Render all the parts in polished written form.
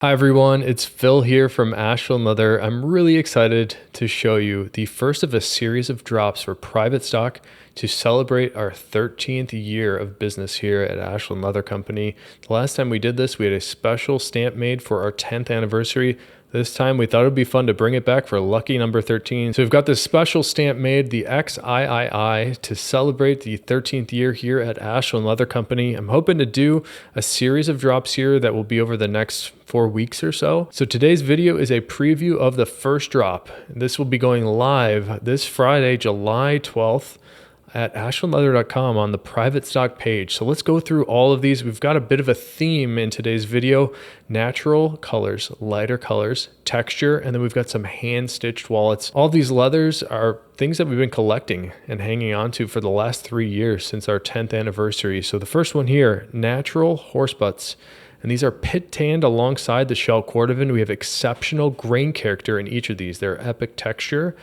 Hi everyone, it's Phil here from Ashland Leather. I'm really excited to show you the first of a series of drops for private stock to celebrate our 13th year of business here at Ashland Leather Company. The last time we did this, we had a special stamp made for our 10th anniversary. This time we thought it'd be fun to bring it back for lucky number 13. So we've got this special stamp made, the XIII, to celebrate the 13th year here at Ashland Leather Company. I'm hoping to do a series of drops here that will be over the next 4 weeks or so. So today's video is a preview of the first drop. This will be going live this Friday, July 12th. At ashlandleather.com on the private stock page. So let's go through all of these. We've got a bit of a theme in today's video: natural colors, lighter colors, texture, and then we've got some hand-stitched wallets. All these leathers are things that we've been collecting and hanging on to for the last 3 years since our 10th anniversary. So the first one here, natural horse butts. And these are pit tanned alongside the shell cordovan. We have exceptional grain character in each of these. They're epic texture.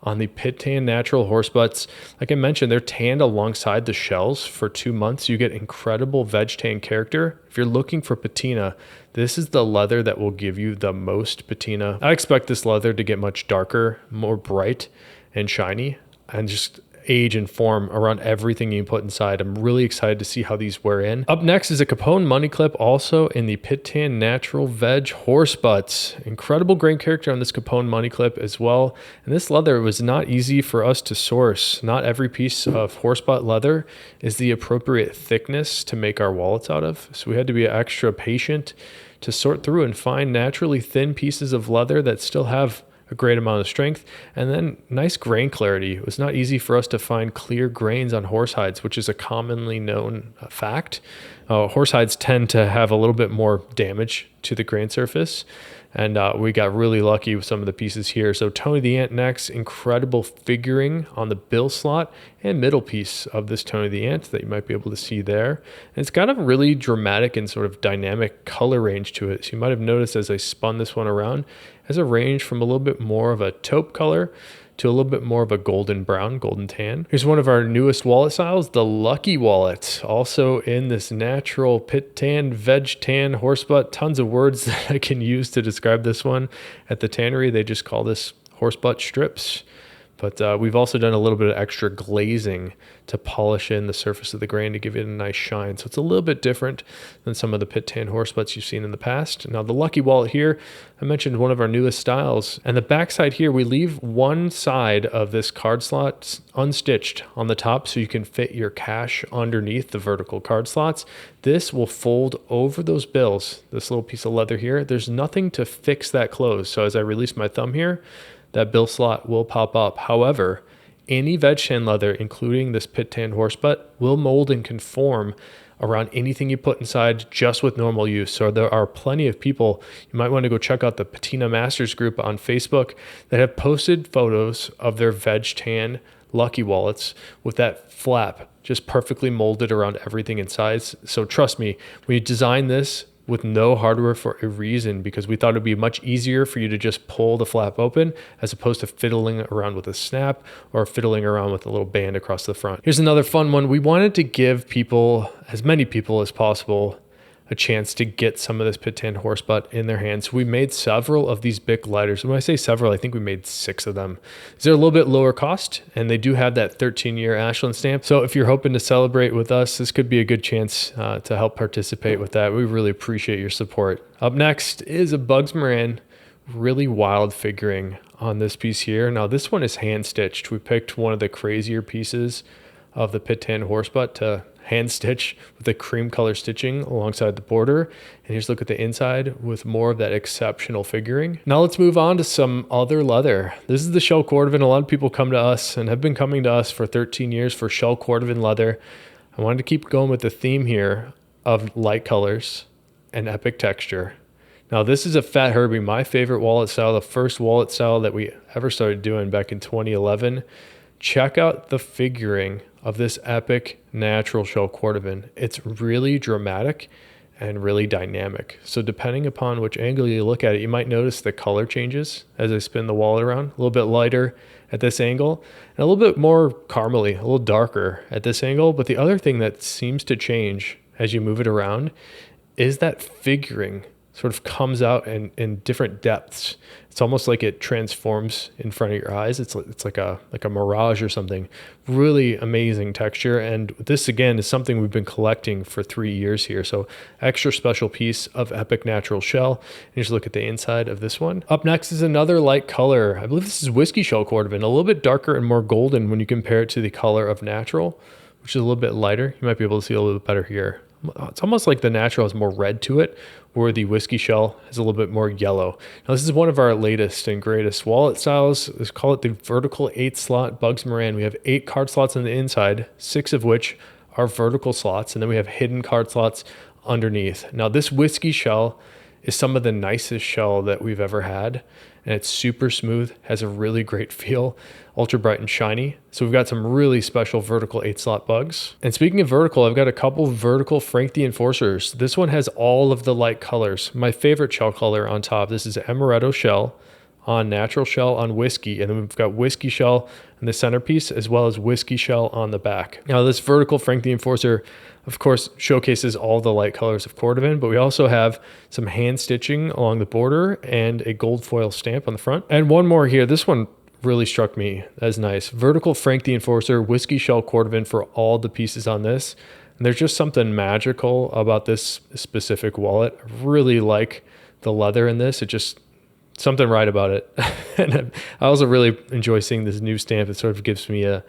On the pit tan natural horse butts, like I mentioned, they're tanned alongside the shells for 2 months. You get incredible veg tan character. If you're looking for patina, this is the leather that will give you the most patina. I expect this leather to get much darker, more bright and shiny, and just age and form around everything you put inside. I'm really excited to see how these wear in. Up next is a Capone money clip, also in the pit tan natural veg horse butts. Incredible grain character on this Capone money clip as well. And this leather was not easy for us to source. Not every piece of horse butt leather is the appropriate thickness to make our wallets out of. So we had to be extra patient to sort through and find naturally thin pieces of leather that still have a great amount of strength, and then nice grain clarity. It was not easy for us to find clear grains on horse hides, which is a commonly known fact. Horse hides tend to have a little bit more damage to the grain surface, and we got really lucky with some of the pieces here. So Tony the Ant next, incredible figuring on the bill slot and middle piece of this Tony the Ant that you might be able to see there. And it's got a really dramatic and sort of dynamic color range to it. So you might have noticed as I spun this one around, has a range from a little bit more of a taupe color to a little bit more of a golden brown, golden tan. Here's one of our newest wallet styles, the Lucky Wallet, also in this natural pit tan, veg tan, horse butt. Tons of words that I can use to describe this one. At the tannery, they just call this horse butt strips. But we've also done a little bit of extra glazing to polish in the surface of the grain to give it a nice shine. So it's a little bit different than some of the pit tan horse butts you've seen in the past. Now the Lucky Wallet here, I mentioned one of our newest styles. And the back side here, we leave one side of this card slot unstitched on the top so you can fit your cash underneath the vertical card slots. This will fold over those bills, this little piece of leather here. There's nothing to fix that close. So as I release my thumb here, that bill slot will pop up. However, any veg tan leather, including this pit tan horse butt, will mold and conform around anything you put inside just with normal use. So there are plenty of people, you might want to go check out the Patina Masters group on Facebook, that have posted photos of their veg tan Lucky Wallets with that flap just perfectly molded around everything inside. So trust me, we designed this with no hardware for a reason, because we thought it'd be much easier for you to just pull the flap open as opposed to fiddling around with a snap or fiddling around with a little band across the front. Here's another fun one. We wanted to give people, as many people as possible, a chance to get some of this pit tan horse butt in their hands. So we made several of these Bic lighters. When I say several, I think we made 6 of them. They're a little bit lower cost, and they do have that 13-year Ashland stamp. So if you're hoping to celebrate with us, this could be a good chance to help participate with that. We really appreciate your support. Up next is a Bug Moran, really wild figuring on this piece here. Now this one is hand stitched. We picked one of the crazier pieces of the pit tan horse butt to hand stitch with the cream color stitching alongside the border. And here's a look at the inside with more of that exceptional figuring. Now let's move on to some other leather. This is the shell cordovan. A lot of people come to us and have been coming to us for 13 years for shell cordovan leather. I wanted to keep going with the theme here of light colors and epic texture. Now this is a Fat Herbie, my favorite wallet style, the first wallet style that we ever started doing back in 2011. Check out the figuring of this epic natural shell cordovan. It's really dramatic and really dynamic. So depending upon which angle you look at it, you might notice the color changes as I spin the wallet around. A little bit lighter at this angle and a little bit more caramely, a little darker at this angle. But the other thing that seems to change as you move it around is that figuring sort of comes out in different depths. It's almost like it transforms in front of your eyes. It's like a mirage or something. Really amazing texture. And this again is something we've been collecting for 3 years here. So extra special piece of Epic Natural Shell. And just look at the inside of this one. Up next is another light color. I believe this is Whiskey Shell Cordovan, a little bit darker and more golden when you compare it to the color of Natural, which is a little bit lighter. You might be able to see a little bit better here. It's almost like the Natural has more red to it, where the Whiskey Shell has a little bit more yellow. Now, this is one of our latest and greatest wallet styles. Let's call it the vertical 8-slot Bug Moran. We have 8 card slots on the inside, 6 of which are vertical slots, and then we have hidden card slots underneath. Now, this Whiskey Shell is some of the nicest shell that we've ever had, and it's super smooth, has a really great feel, ultra bright and shiny. So we've got some really special vertical 8-slot bugs. And speaking of vertical, I've got a couple vertical Frank the Enforcers. This one has all of the light colors. My favorite shell color on top, this is Amaretto Shell on Natural Shell on Whiskey, and then we've got Whiskey Shell in the centerpiece as well as Whiskey Shell on the back. Now this vertical Frank the Enforcer, of course, showcases all the light colors of Cordovan, but we also have some hand stitching along the border and a gold foil stamp on the front. And one more here. This one really struck me as nice. Vertical Frank the Enforcer, Whiskey Shell Cordovan for all the pieces on this. And there's just something magical about this specific wallet. I really like the leather in this. It just, something right about it. And I also really enjoy seeing this new stamp. It sort of gives me a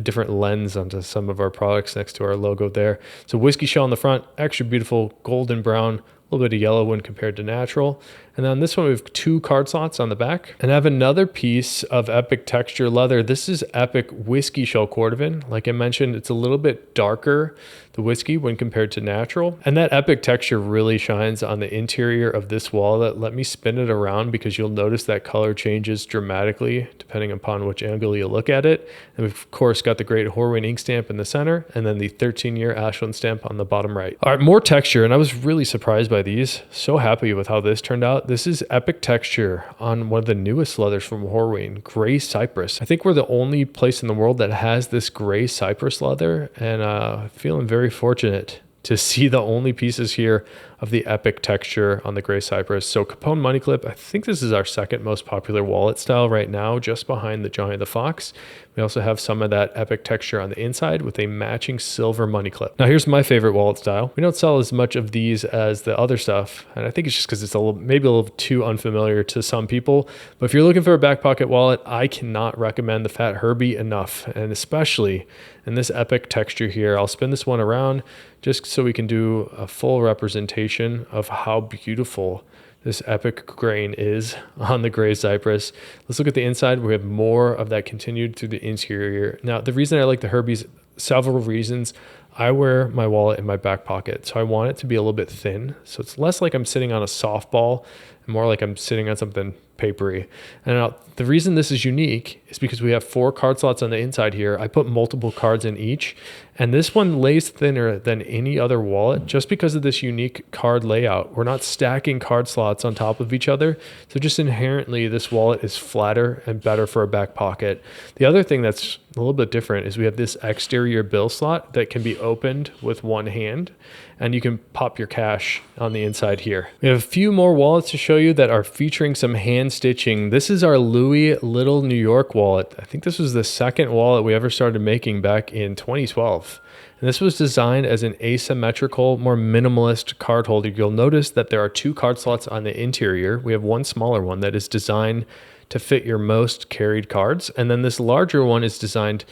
different lens onto some of our products next to our logo there. So Whiskey Shell on the front, extra beautiful golden brown, a little bit of yellow when compared to Natural. And then on this one, we have 2 card slots on the back. And I have another piece of Epic Texture leather. This is Epic Whiskey Shell Cordovan. Like I mentioned, it's a little bit darker, the whiskey, when compared to Natural. And that Epic Texture really shines on the interior of this wallet. Let me spin it around because you'll notice that color changes dramatically depending upon which angle you look at it. And we've, of course, got the great Horween ink stamp in the center and then the 13-year Ashland stamp on the bottom right. All right, more texture. And I was really surprised by these. So happy with how this turned out. This is Epic Texture on one of the newest leathers from Horween, Gray Cypress. I think we're the only place in the world that has this Gray Cypress leather, and feeling very fortunate to see the only pieces here of the Epic Texture on the Gray Cypress. So Capone money clip, I think this is our second most popular wallet style right now, just behind the Johnny the Fox. We also have some of that Epic Texture on the inside with a matching silver money clip. Now here's my favorite wallet style. We don't sell as much of these as the other stuff, and I think it's just because it's maybe a little too unfamiliar to some people. But if you're looking for a back pocket wallet, I cannot recommend the Fat Herbie enough, and especially in this Epic Texture here. I'll spin this one around just so we can do a full representation of how beautiful this epic grain is on the Gray Cypress. Let's look at the inside. We have more of that continued through the interior. Now, the reason I like the Herbies, several reasons. I wear my wallet in my back pocket, so I want it to be a little bit thin. So it's less like I'm sitting on a softball and more like I'm sitting on something papery. And now the reason this is unique is because we have 4 card slots on the inside here. I put multiple cards in each, and this one lays thinner than any other wallet just because of this unique card layout. We're not stacking card slots on top of each other. So just inherently, this wallet is flatter and better for a back pocket. The other thing that's a little bit different is we have this exterior bill slot that can be opened with one hand, and you can pop your cash on the inside here. We have a few more wallets to show you that are featuring some hand stitching. This is our Louis Little New York wallet. I think this was the second wallet we ever started making back in 2012. And this was designed as an asymmetrical, more minimalist card holder. You'll notice that there are 2 card slots on the interior. We have one smaller one that is designed to fit your most carried cards. And then this larger one is designed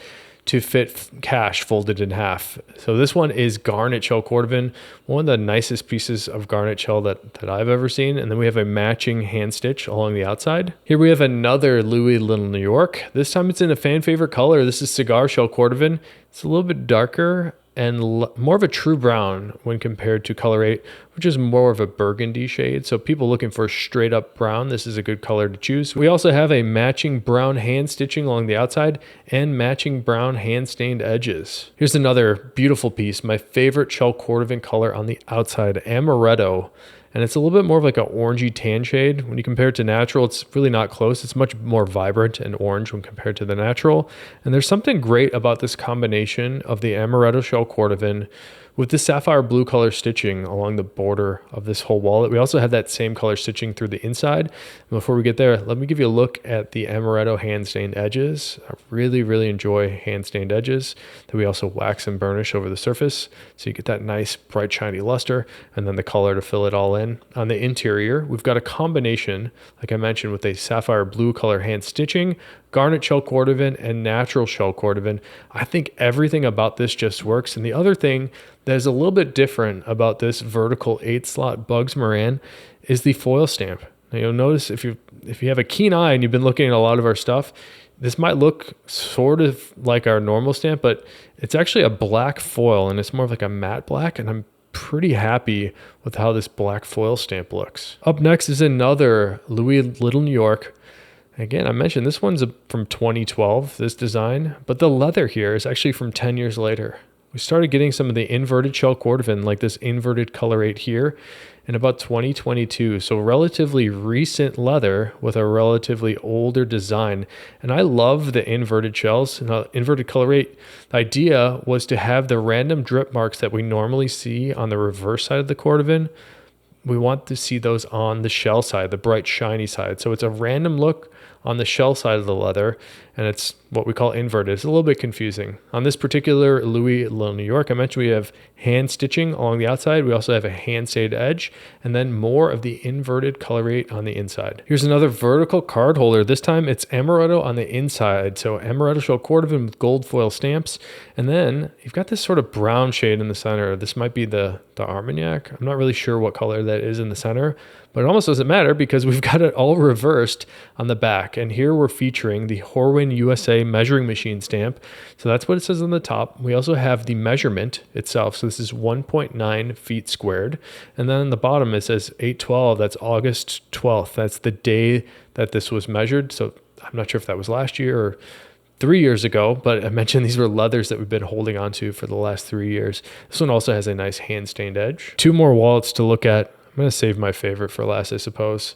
to fit cash folded in half. So this one is Garnet Shell Cordovan, one of the nicest pieces of garnet shell that I've ever seen. And then we have a matching hand stitch along the outside. Here we have another Louis Little New York. This time it's in a fan favorite color. This is Cigar Shell Cordovan. It's a little bit darker and more of a true brown when compared to color 8, which is more of a burgundy shade. So people looking for straight up brown, this is a good color to choose. We also have a matching brown hand stitching along the outside and matching brown hand stained edges. Here's another beautiful piece, my favorite Shell Cordovan color on the outside, Amaretto. And it's a little bit more of like an orangey tan shade. When you compare it to Natural, it's really not close. It's much more vibrant and orange when compared to the Natural. And there's something great about this combination of the Amaretto Shell Cordovan With the sapphire blue color stitching along the border of this whole wallet, we also have that same color stitching through the inside. And before we get there, let me give you a look at the amaretto hand stained edges. I really enjoy hand stained edges that we also wax and burnish over the surface. So you get that nice bright shiny luster and then the color to fill it all in. On the interior, we've got a combination, like I mentioned, with a sapphire blue color hand stitching, garnet shell cordovan, and natural shell cordovan. I think everything about this just works. And the other thing that is a little bit different about this vertical 8-slot Bug Moran is the foil stamp. Now you'll notice if you have a keen eye and you've been looking at a lot of our stuff, this might look sort of like our normal stamp, but it's actually a black foil and it's more of like a matte black, and I'm pretty happy with how this black foil stamp looks. Up next is another Louis Little New York. Again, I mentioned this one's from 2012, this design, but the leather here is actually from 10 years later. We started getting some of the inverted shell cordovan, like this inverted color 8 here, in about 2022. So relatively recent leather with a relatively older design. And I love the inverted shells. Now, inverted color 8, the idea was to have the random drip marks that we normally see on the reverse side of the cordovan. We want to see those on the shell side, the bright shiny side. So it's a random look on the shell side of the leather, and it's what we call inverted. It's a little bit confusing. On this particular Louis Little New York, I mentioned we have hand stitching along the outside. We also have a hand stayed edge, and then more of the inverted color 8 on the inside. Here's another vertical card holder. This time it's amaretto on the inside. So amaretto shell cordovan with gold foil stamps. And then you've got this sort of brown shade in the center. This might be the Armagnac. I'm not really sure what color that is in the center, but it almost doesn't matter because we've got it all reversed on the back. And here we're featuring the Horwin USA measuring machine stamp. So that's what it says on the top. We also have the measurement itself. So this is 1.9 feet squared. And then on the bottom, it says 8/12. That's August 12th. That's the day that this was measured. So I'm not sure if that was last year or 3 years ago, but I mentioned these were leathers that we've been holding on to for the last 3 years. This one also has a nice hand stained edge. Two more wallets to look at. I'm going to save my favorite for last, I suppose,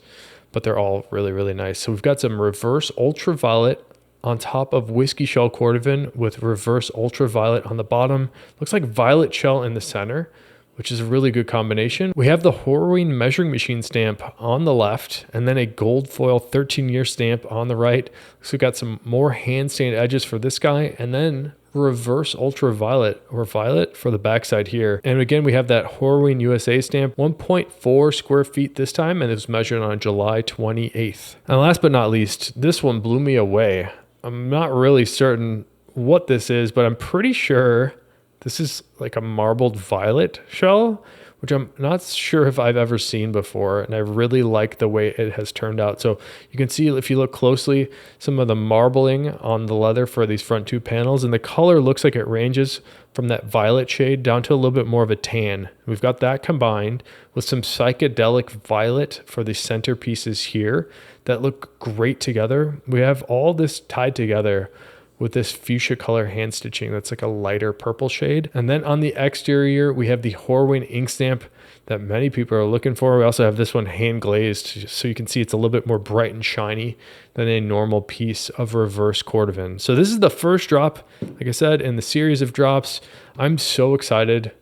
but they're all really nice. So we've got some reverse ultraviolet on top of whiskey shell cordovan with reverse ultraviolet on the bottom. Looks like violet shell in the center, which is a really good combination. We have the Horwin measuring machine stamp on the left, and then a gold foil 13-year stamp on the right. So we've got some more hand stained edges for this guy, and then reverse ultraviolet or violet for the backside here. And again, we have that Horwin USA stamp, 1.4 square feet this time, and it was measured on July 28th. And last but not least, this one blew me away. I'm not really certain what this is, but I'm pretty sure this is like a marbled violet shell, which I'm not sure if I've ever seen before. And I really like the way it has turned out. So you can see if you look closely, some of the marbling on the leather for these front two panels, and the color looks like it ranges from that violet shade down to a little bit more of a tan. We've got that combined with some psychedelic violet for the center pieces here that look great together. We have all this tied together with this fuchsia color hand stitching that's like a lighter purple shade. And then on the exterior, we have the Horwin ink stamp that many people are looking for. We also have this one hand glazed, so you can see it's a little bit more bright and shiny than a normal piece of reverse cordovan. So this is the first drop, like I said, in the series of drops. I'm so excited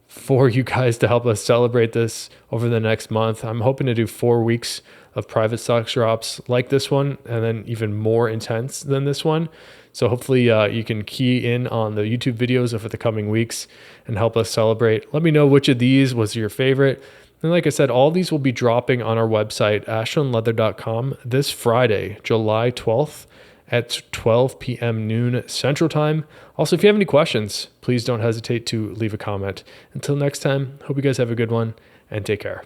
for you guys to help us celebrate this over the next month. I'm hoping to do 4 weeks of private stock drops like this one, and then even more intense than this one. So hopefully you can key in on the YouTube videos over the coming weeks and help us celebrate. Let me know which of these was your favorite. And like I said, all these will be dropping on our website, ashlandleather.com, this Friday, July 12th at 12 p.m. noon Central Time. Also, if you have any questions, please don't hesitate to leave a comment. Until next time, hope you guys have a good one and take care.